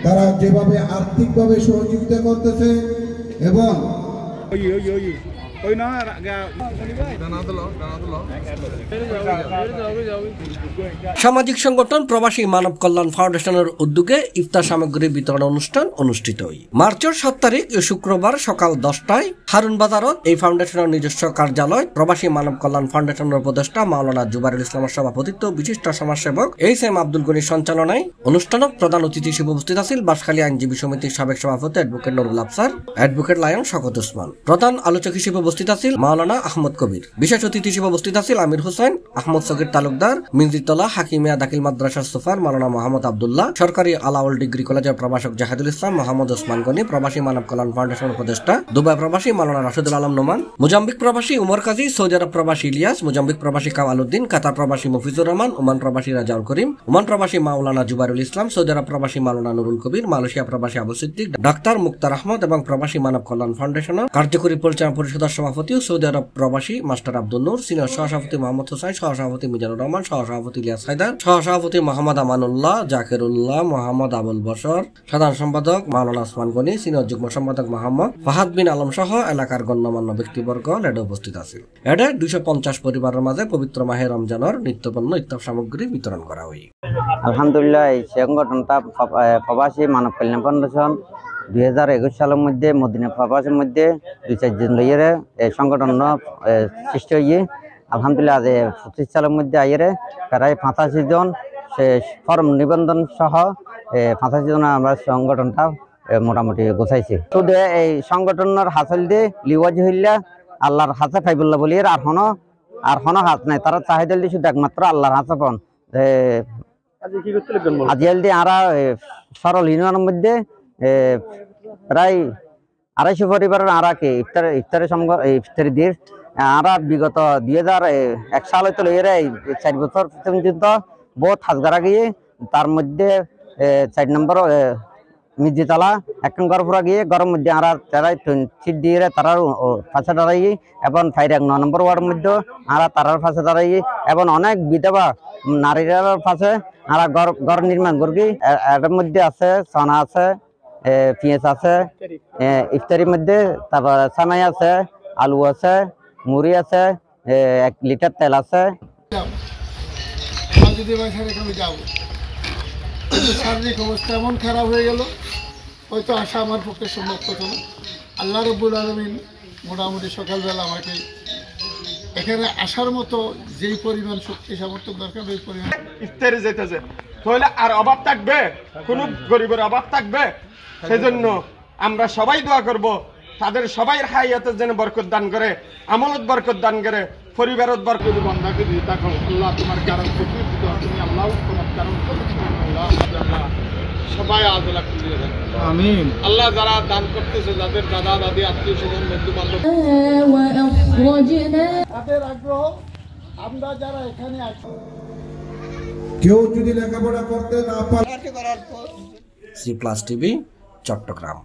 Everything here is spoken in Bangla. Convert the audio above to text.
তারা যেভাবে আর্থিকভাবে সহযোগিতা করতেছে এবং সামাজিক সংগঠন প্রবাসী মানব কল্যাণ ফাউন্ডেশনের উদ্যোগে ইফতার সামগ্রী বিতরণ অনুষ্ঠান অনুষ্ঠিত হয়। মার্চের 7 তারিখ শুক্রবার সকাল 10টায় হারুন বাজারত এই ফাউন্ডেশনের নিজস্ব কার্যালয় প্রবাসী মানব কল্যাণ ফাউন্ডেশনের উপদেষ্টা মাওলানা জুবাইরুল ইসলামের সভাপতিত্ব বিশিষ্ট সমাজসেবক এইচ.এম. আব্দুল গনির সঞ্চালনায় অনুষ্ঠানত প্রধান অতিথি হিসেবে উপস্থিত আছেন বাঁশখালী আইনজীবী সমিতির সাবেক সভাপতি advocate Nurul Afsar, advocate Lion Shawkat Osman. প্রধান আলোচক হিসেবে উপস্থিত আছেন মাওলানা আহমদ কবির। বিশেষ অতিথি হিসেবে উপস্থিত আছেন আমির হোসেন, আহমদ সগির তালুকদার, মিনজিতলা হাকিমিয়া দাখিল মাদ্রাসার সুফার মাওলানা মোহাম্মদ আব্দুল্লাহ, সরকারি আলাউল ডিগ্রি কলেজের প্রভাষক জাহিদুল ইসলাম, মোহাম্মদ ওসমান গনি, প্রবাসী মানব কল্যাণ ফাউন্ডেশনের উপদেষ্টা, দুবাই প্রবাসী মাওলানা রাশিদুল আলম নোমান, মোজাম্বিক প্রবাসী উমর কাজী, সৌদি আরব প্রবাসী ইলিয়াস, মোজাম্বিক প্রবাসী কামাল উদ্দিন, কাতার প্রবাসী মফিজুর রহমান, ওমান প্রবাসী রাজাউল করিম, ওমান প্রবাসী মাওলানা জুবাইরুল ইসলাম, সৌদি আরব প্রবাসী মাওলানা নুরুল কবির, মালয়েশিয়া প্রবাসী আবু সিদ্দিক, ডাক্তার মুক্তার আহমদ এবং প্রবাসী মানব কল্যাণ ফাউন্ডেশনের কার্যকরী পরিচালনা পরিষদের সভাপতি সৌদি আরব প্রবাসী মাস্টার আব্দুল নূর, সিনিয়র সহসভাপতি মোহাম্মদ হোসাইন, সহসভাপতি মিজানুর রহমান, সহসভাপতি ইলিয়াস হায়দার, সহসভাপতি মোহাম্মদ আমানুল্লাহ, জাকিরুল্লাহ, মোহাম্মদ আবুল বশর, সাধারণ সম্পাদক মাওলানা ওসমান গনি, সিনিয়র যুগ্ম সম্পাদক মোহাম্মদ ফাহাদ বিন আলম সহ এলাকার গণ্যমান্য ব্যক্তিবর্গ এডে উপস্থিত আছে। এডে 250 পরিবারের মাঝে পবিত্র মাহে রমজানের নিত্যপণ্য ইফতার সামগ্রী বিতরণ করা হয়। আলহামদুলিল্লাহ এই সংগঠনটা প্রবাসী মানব কল্যাণ ফাউন্ডেশন 2021 সালের মধ্যে মদিনা প্রবাসের মধ্যে 2-4 জন লইয়ে এই সংগঠন সৃষ্টি হয়ে আলহামদুলিল্লাহ আজ 25 সালের মধ্যে আইয়ে প্রায় 85 জন ফর্ম নিবন্ধন সহ 85 জন আমরা সংগঠনটা মোটামুটি গোছাইছি। শুধু এই সংগঠনের হাসল দিয়ে লিওয়াজ হইলা আল্লাহর হাসে ফাইবুল্লাহ বলি আর হনো হাত নাই, তারা চাহিদা দিয়ে শুধু একমাত্র আল্লাহর হাসে পান। আজিয়াল দিয়ে আরা সরল ইউনিয়নের মধ্যে প্রায় 250 পরিবারের আরাকে ইফতারি দিয়ে আরা বিগত 2001 সালে তো লইয়ে 4 বছর পর্যন্ত বহুত হাজগারা গিয়ে তার মধ্যে 4 নম্বর মির্জিতলা 1 নম্বর পুরা গিয়ে গরম মধ্যে আরা তারাই সিট দিয়ে তারার পাশে দাঁড়াই এবং 9 নম্বর ওয়ার্ডের মধ্যে আরা তারার পাশে দাঁড়াই এবং অনেক বিধবা নারীর পাশে আরা ঘর নির্মাণ করি। এর মধ্যে আছে সোনা আছে, পেঁয়াজ আছে, ইফতারির মধ্যে তারপর সানাই আছে, আলু আছে, মুড়ি আছে, 1 লিটার তেল আছে। শারীরিক অবস্থা এমন খারাপ হয়ে গেল, হয়তো আসা আমার পক্ষে সম্ভব হতো না। আল্লাহ রব্বুল আলামিন মোটামুটি সকালবেলা আমাকে এখানে আসার মতো যেই পরিমাণ শক্তি সামর্থ্য দরকার ওই পরিমাণ ইফতারে যেতেছে, তাহলে আর অভাব থাকবে, কোনো গরিবের অভাব থাকবে? সেজন্য আমরা সবাই দোয়া করব তাদের সবাই হায়াতের যেন বরকত দান করে, আমলত বরকত দান করে, পরিবারত বরকত বন্ধাকে দিয়ে থাকো। আল্লাহ তোমার কারণ তুমি আল্লাহ তোমার কারণ আল্লাহ সবাই আজলা খুলিয়ে দেন। আমিন। আল্লাহ যারা দান করতেছে, যাদের দাদা দাদি আত্মীয় স্বজন বন্ধু বান্ধব তাদের আগ্রহ আমরা যারা এখানে আছি, কেউ যদি লেখাপড়া করতে না পারে। C plus TV, Chittagong.